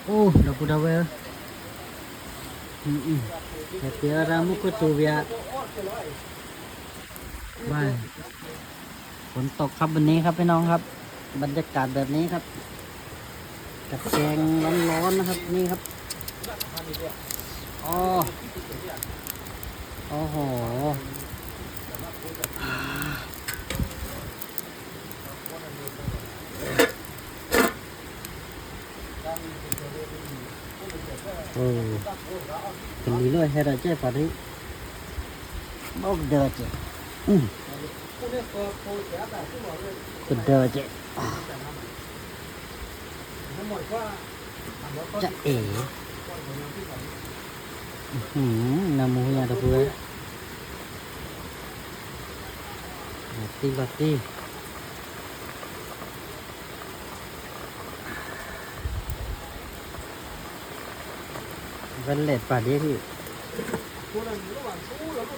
Oh, udah udah well. Tapi ramu ko tu ya. บ้านฝนตกครับวันนี้ครับพี่น้องครับบรรยากาศแบบนี้ครับกับแกงร้อนๆนะครับนี่ครับอ๋อโอ้โหโอ้เป็นลีเลยให้เราเจ๊ป่ะนี่บอกเดือดเจ๊เป็นเดือดเจ๊จะเอ๋น้ำมูยาตะพูบัตตี้เป็นเลดป่ะดิพี่